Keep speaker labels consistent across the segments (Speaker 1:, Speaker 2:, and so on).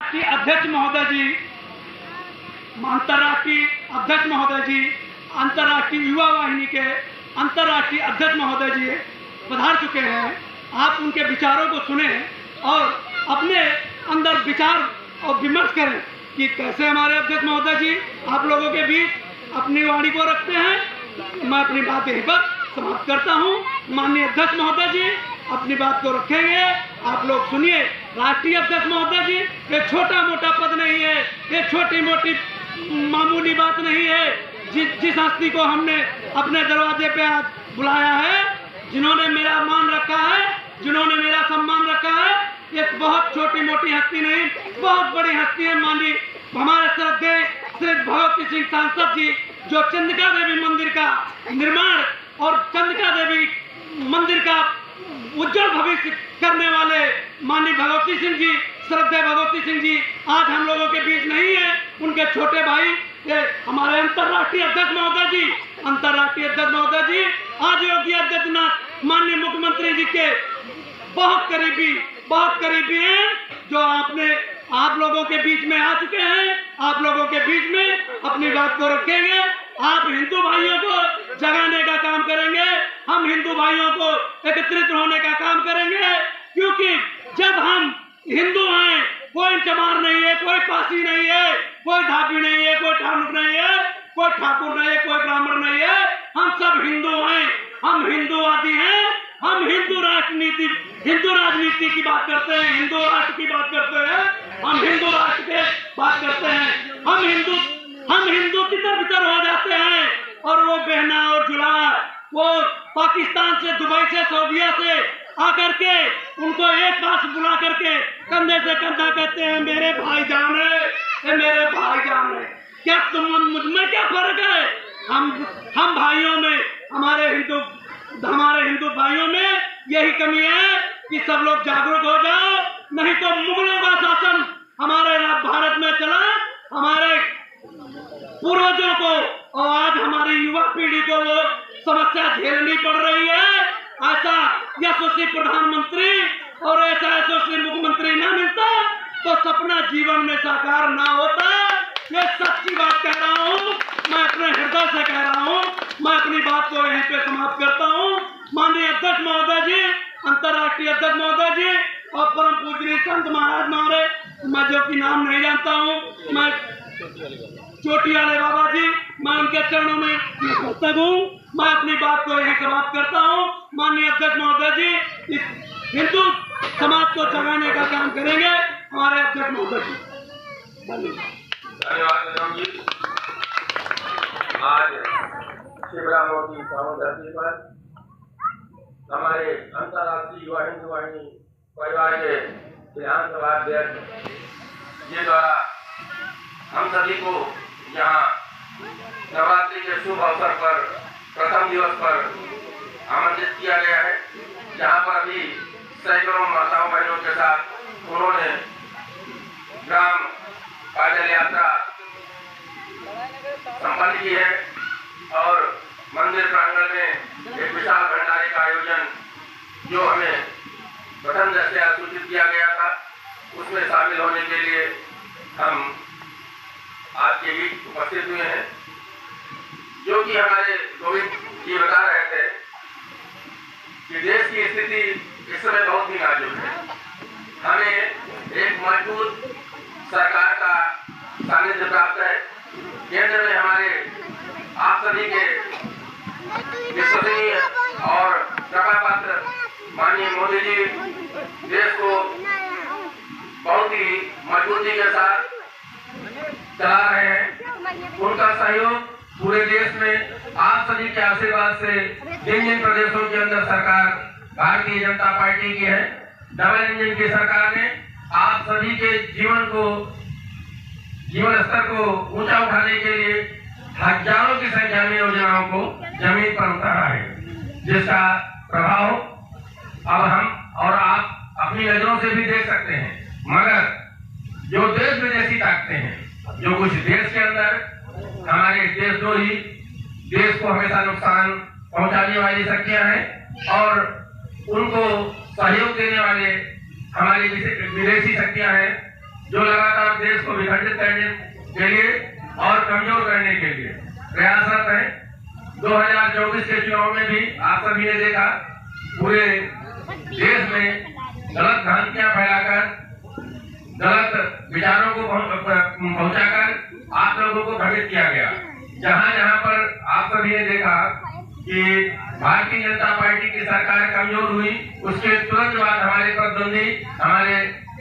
Speaker 1: राष्ट्रीय अध्यक्ष महोदय जी, अंतर्राष्ट्रीय अध्यक्ष महोदय जी, अंतर्राष्ट्रीय युवा वाहिनी के अंतर्राष्ट्रीय अध्यक्ष महोदय जी पधार चुके हैं। आप उनके विचारों को सुने और अपने अंदर विचार और विमर्श करें कि कैसे हमारे अध्यक्ष महोदय जी आप लोगों के बीच अपनी वाणी को रखते हैं। मैं अपनी बात यहीं पर समाप्त करता हूं। माननीय अध्यक्ष महोदय जी अपनी बात को रखेंगे, आप लोग सुनिए। राष्ट्रीय अध्यक्ष महोदय जी, ये छोटा मोटा पद नहीं है, ये छोटी मोटी मामूली बात नहीं है। जिस हस्ती को हमने अपने दरवाजे पे आज बुलाया है, जिन्होंने मेरा मान रखा है, जिन्होंने मेरा सम्मान रखा है, ये बहुत छोटी मोटी हस्ती नहीं, बहुत बड़ी हस्ती है। माननीय हमारे श्रद्धेय श्री भगवती सिंह सांसद जी, जो चंद्रिका देवी मंदिर का निर्माण और चंद्रिका देवी मंदिर का उज्जवल भविष्य करने वाले माननीय भगवती सिंह जी, श्रद्धेय भगवती सिंह जी आज हम लोगों के बीच नहीं है। उनके छोटे भाई ये हमारे अंतर्राष्ट्रीय अध्यक्ष महोदय जी, अंतर्राष्ट्रीय अध्यक्ष महोदय जी आज योगी आदित्यनाथ माननीय मुख्यमंत्री जी के बहुत करीबी हैं, जो आप लोगों के बीच में आ चुके हैं। आप लोगों के बीच में अपनी बात को रखेंगे। आप हिंदू भाइयों को जगाने का काम करेंगे, हम हिंदू भाइयों को एकत्रित होने का काम करेंगे, क्योंकि जब हम हिंदू हैं, कोई चमार नहीं है, कोई पासी नहीं है, कोई धापी नहीं है, कोई ठाकुर नहीं है, कोई ठाकुर नहीं है, कोई ब्राह्मण नहीं है, हम सब हिंदू हैं, हम हिंदूवादी हैं, हम हिंदू राजनीति की बात करते हैं, हिंदू राष्ट्र की बात करते हैं, हम हिंदू राष्ट्र के बात करते हैं। हम हिंदू तितर-बितर हो जाते हैं और वो बहना और जुला वो पाकिस्तान से, दुबई से, सऊदीया से आकर के उनको एक पास बुला करके कंधे से कंधा कहते हैं मेरे भाईजान है, मेरे भाईजान है। क्या तुम मुझ में क्या फर्क है? हम भाइयों में, हमारे हिंदू भाइयों में यही कमी है कि सब लोग जागरूक हो जाओ, नहीं तो मुगलों का शासन हमारे भारत में चला, हमारे पूर्वजों को और आज हमारी युवा पीढ़ी को वो समस्या झेलनी पड़ रही है। ऐसा यशस्वी प्रधानमंत्री और ऐसा यशस्वी मुख्यमंत्री ना मिलता तो सपना जीवन में साकार ना होता। ये सच्ची बात कह रहा हूँ, मैं अपने हृदय से कह रहा हूँ। मैं अपनी बात को यहीं पे समाप्त करता हूँ। माननीय अध्यक्ष महोदय जी, अंतर्राष्ट्रीय अध्यक्ष महोदय जी और परम पूजनीय संत महाराज महोदय, मैं जो कि नाम नहीं जानता हूँ, मैं चोटी वाले बाबा जी, मैं उनके चरणों में नतमस्तक हूँ। मैं अपनी बात को यहीं समाप्त करता हूँ। माननीय अध्यक्ष महोदय जी इस हिंदू समाज को जगाने का काम करेंगे, हमारे अध्यक्ष महोदय जी।
Speaker 2: धन्यवाद जी। आज शिवरामों की पावन धरती पर हमारे अंतर्राष्ट्रीय युवा हिंदू वाहिनी परिवार के विधानसभा अध्यक्ष जी द्वारा हम सभी को यहाँ नवरात्रि के शुभ अवसर पर प्रथम दिवस पर आमंत्रित किया गया है, जहाँ पर अभी सैकड़ों माताओं बहनों के साथ उन्होंने ग्राम पैदल यात्रा संपन्न की है और मंदिर प्रांगण में एक विशाल भंडारे का आयोजन जो हमें प्रथम दृष्टया सूचित किया गया था, उसमें शामिल होने के लिए हम आपके बीच उपस्थित हुए हैं। जो कि हमारे गोविंद जी बता रहे थे कि देश की स्थिति इस समय बहुत ही नाजुक है। हमें एक मजबूत सरकार का सानिध्य प्राप्त है। केंद्र में हमारे आप सभी के विश्वसनीय और कृपापात्र माननीय मोदी जी देश को बहुत ही मजबूती के साथ चला रहे हैं। उनका सहयोग पूरे देश में आप सभी के आशीर्वाद से जिन प्रदेशों के अंदर सरकार भारतीय जनता पार्टी की है, डबल इंजन की सरकार ने आप सभी के जीवन स्तर को ऊंचा उठाने के लिए हजारों की संख्या में योजनाओं को जमीन पर उतारा है, जिसका प्रभाव अब हम और आप अपनी नजरों से भी देख सकते हैं। मगर जो देश विदेशी ताकतें हैं, जो कुछ देश के अंदर हमारे देशद्रोही, देश को हमेशा नुकसान पहुंचाने वाली शक्तियां हैं और उनको सहयोग देने वाले हमारी विदेशी शक्तियां हैं, जो लगातार और देश को विखंडित करने के लिए और कमजोर करने के लिए प्रयासरत है। 2024 के चुनाव में भी आप सभी ने देखा, पूरे देश में गलत भ्रांतियां फैलाकर, गलत विचारों को पहुंचाकर आप लोगों को भ्रमित किया गया। जहां जहां पर आप सभी ने देखा कि भारतीय जनता पार्टी की सरकार कमजोर हुई, उसके तुरंत बाद हमारे प्रतिद्वंदी, हमारे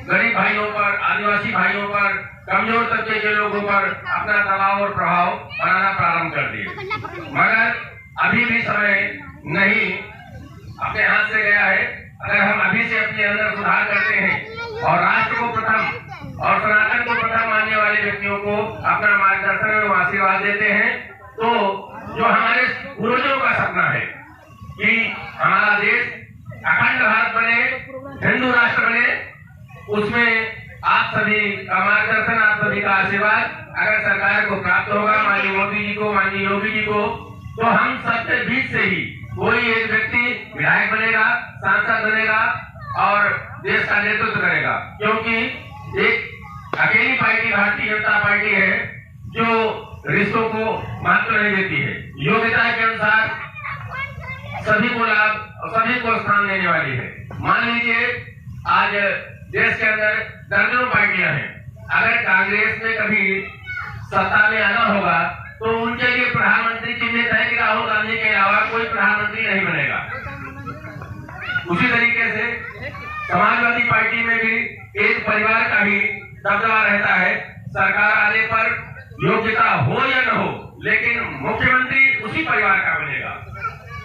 Speaker 2: गरीब भाइयों पर, आदिवासी भाइयों पर, कमजोर तबके के लोगों पर अपना दबाव और प्रभाव बनाना प्रारंभ कर दिए। मगर अभी भी समय नहीं अपने हाथ से गया है। अगर हम अभी से अपने अंदर सुधार करते हैं और राष्ट्र को प्रथम और सनातन को प्रथम मानने वाले व्यक्तियों को अपना मार्गदर्शन एवं आशीर्वाद देते हैं, तो जो हमारे पूर्वजों का सपना है कि हमारा देश अखंड भारत बने, हिंदू राष्ट्र बने, उसमें आप सभी का मार्गदर्शन, आप सभी का आशीर्वाद अगर सरकार को प्राप्त होगा, माननीय मोदी जी को, माननीय योगी जी को, तो हम सबके बीच से ही कोई एक व्यक्ति विधायक बनेगा, सांसद बनेगा और देश का नेतृत्व करेगा। क्योंकि एक अकेली पार्टी भारतीय जनता पार्टी है जो रिश्तों को महत्व नहीं देती है, योग्यता के अनुसार सभी को लाभ और सभी को स्थान देने वाली है। मान लीजिए आज देश के अंदर दर्जनों पार्टियां हैं, अगर कांग्रेस में कभी सत्ता में आना होगा तो उनके लिए प्रधानमंत्री चिन्हित है कि राहुल गांधी के अलावा कोई प्रधानमंत्री नहीं बनेगा। उसी तरीके से समाजवादी पार्टी में भी एक परिवार का ही दबदबा रहता है, सरकार आने पर योग्यता हो या न हो, लेकिन मुख्यमंत्री उसी परिवार का बनेगा।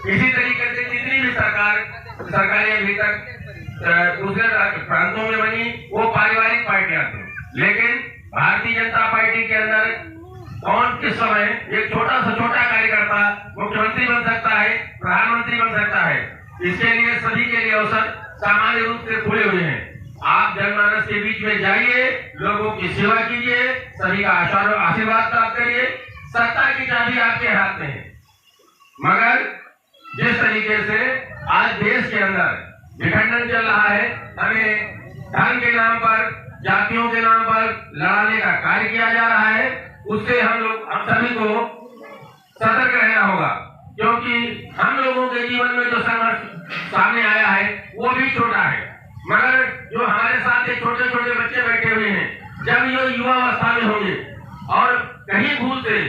Speaker 2: इसी तरीके से जितनी भी सरकारें अभी तक दूसरे प्रांतों में बनी, वो पारिवारिक पार्टियां थी, लेकिन भारतीय जनता पार्टी के अंदर कौन किस समय एक छोटा से छोटा कार्यकर्ता मुख्यमंत्री बन सकता है, प्रधानमंत्री बन सकता है। इसके लिए सभी के लिए अवसर सामान्य रूप से खुले हुए हैं। आप जनमानस के बीच में जाइए, लोगों की सेवा कीजिए, सभी का आशीर्वाद प्राप्त करिए। सत्ता की चाबी आपके हाथ में है, मगर जिस तरीके से आज देश के अंदर विखंडन चल रहा है, हमें धर्म के नाम पर, जातियों के नाम पर लड़ाने का कार्य किया जा रहा है, उससे हम सभी को सतर्क रहना होगा। क्योंकि हम लोगों के जीवन में जो संघर्ष सामने आया है वो भी छोटा है, मगर जो हमारे साथ एक छोटे छोटे बच्चे बैठे हुए हैं, जब ये युवावस्था में होंगे और कहीं भूल से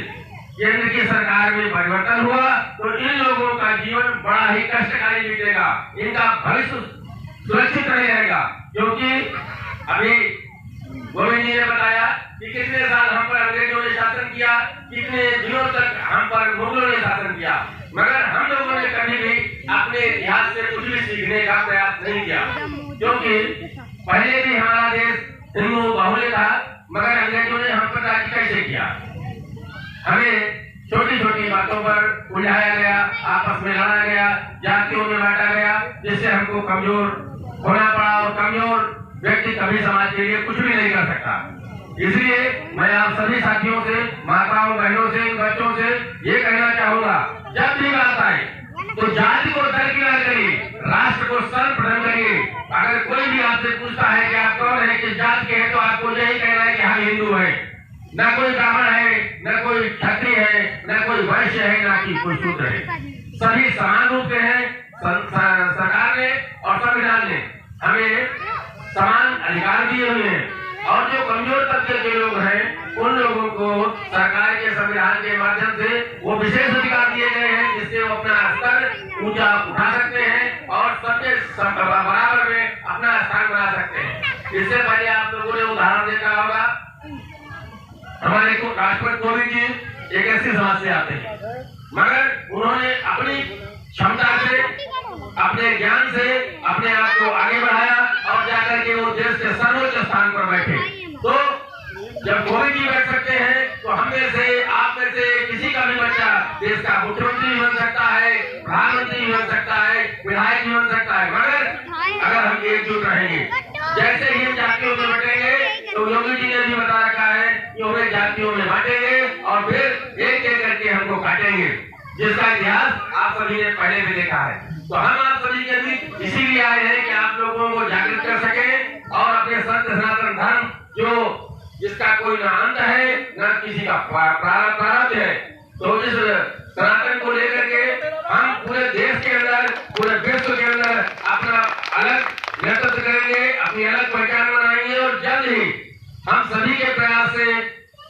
Speaker 2: केंद्र की सरकार में परिवर्तन हुआ तो इन लोगों का जीवन बड़ा ही कष्टकारी बीतेगा, इनका भविष्य सुरक्षित नहीं रहेगा। क्योंकि अभी गोविंद जी ने बताया कि कितने साल हम पर अंग्रेजों ने शासन किया, कितने दिनों तक हम पर मुगलों ने शासन किया, मगर हम लोगों ने कभी भी अपने इतिहास से कुछ भी सीखने का प्रयास नहीं किया। क्योंकि पहले भी हमारा देश हिंदू बाहुल्य था, मगर अंग्रेजों ने हम पर राज्य कैसे किया? हमें छोटी छोटी बातों पर उलझाया गया, आपस में लड़ा गया, जातियों में बांटा गया, जिससे हमको कमजोर होना पड़ा और कमजोर व्यक्ति कभी समाज के लिए कुछ भी नहीं कर सकता। इसलिए मैं आप सभी साथियों से, माताओं बहनों से, बच्चों से ये कहना चाहूंगा, जब भी बात आए तो जाति को दरकिनार करिए, राष्ट्र को सर्वप्रथम करिए। अगर कोई भी आपसे पूछता है कि आप कौन है, किस जात के हैं, तो आपको यही कहना है कि हम हिंदू हैं। न कोई ब्राह्मण है, न कोई क्षत्रिय है, न कोई वैश्य है, न कि कोई शूद्र है। सभी समान रूप से हैं। सरकार ने और संविधान ने हमें समान अधिकार दिए हुए हैं, और जो कमजोर तबके के लोग हैं उन लोगों को सरकार के संविधान के माध्यम से वो विशेष अधिकार दिए गए हैं, जिससे वो अपना स्तर ऊंचा उठा सकते हैं और सबके बराबर में अपना स्थान बना सकते हैं। इससे पहले आप लोगों ने उदाहरण देखा होगा, हमारे राष्ट्रपति कोविंद जी एक ऐसी समाज से आते हैं, मगर उन्होंने अपनी क्षमता से, अपने ज्ञान से अपने आप को आगे बढ़ाया और जाकर के वो देश के सर्वोच्च स्थान पर बैठे। तो जब कोविंद जी बैठ सकते हैं तो हम में से, आप में से किसी का भी बच्चा देश का मुख्यमंत्री भी बन सकता है, प्रधानमंत्री भी बन सकता है, विधायक भी बन सकता है, मगर अगर हम एकजुट रहेंगे। जैसे ही हम जातियों में बटेंगे, तो योगी जी ने भी बता रखा है कि उन्हें जातियों में बांटेंगे और फिर एक एक करके हमको काटेंगे, जिसका इतिहास आप सभी ने पहले भी देखा है। तो हम आप सभी के बीच इसीलिए आए हैं कि आप लोगों को जागृत कर सके और अपने सत्य सनातन धर्म जो जिसका कोई ना अंत है ना किसी का प्रारंभ है। तो इस सनातन को लेकर के हम पूरे देश के अंदर, पूरे विश्व के अंदर अपना अलग नेतृत्व करेंगे, अपनी अलग पहचान बनाएंगे और जल्द ही हम सभी के प्रयास से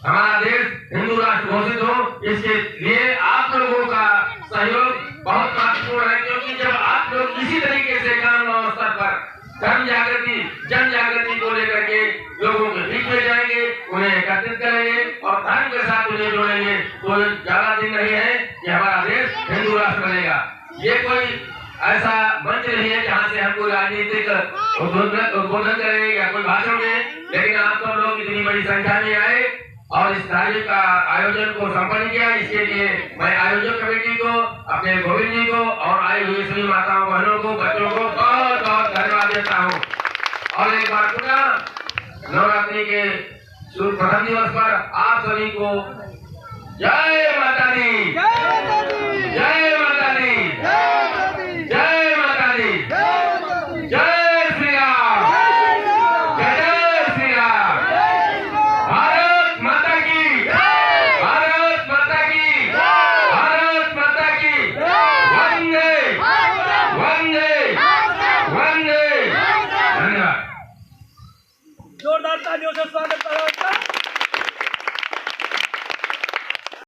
Speaker 2: हमारा देश हिंदू राष्ट्र घोषित हो। इसके लिए आप लोगों का सहयोग बहुत महत्वपूर्ण है, क्योंकि जब आप लोग इसी तरीके से गांव स्तर पर धर्म जागृति, जन जागृति को लेकर के लोगों के बीच में जाएंगे, उन्हें एकत्रित करेंगे और धर्म के साथ उन्हें जोड़ेंगे, तो ज्यादा दिन नहीं है कि हमारा देश हिंदू राष्ट्र बनेगा। ये कोई ऐसा मंच नहीं है जहाँ से हम कोई राजनीतिक उद्बोधन करें या कोई भाषण दें, लेकिन आप सब लोग इतनी बड़ी संख्या में आए और इस कार्य का आयोजन को संपन्न किया। इसके लिए मैं आयोजक कमेटी को, अपने गोविंद जी को और आए हुए सभी माताओं, बहनों को, बच्चों को बहुत बहुत धन्यवाद देता हूँ। और एक बार पुनः नवरात्रि के प्रथम दिवस पर आप सभी को जय माता दी।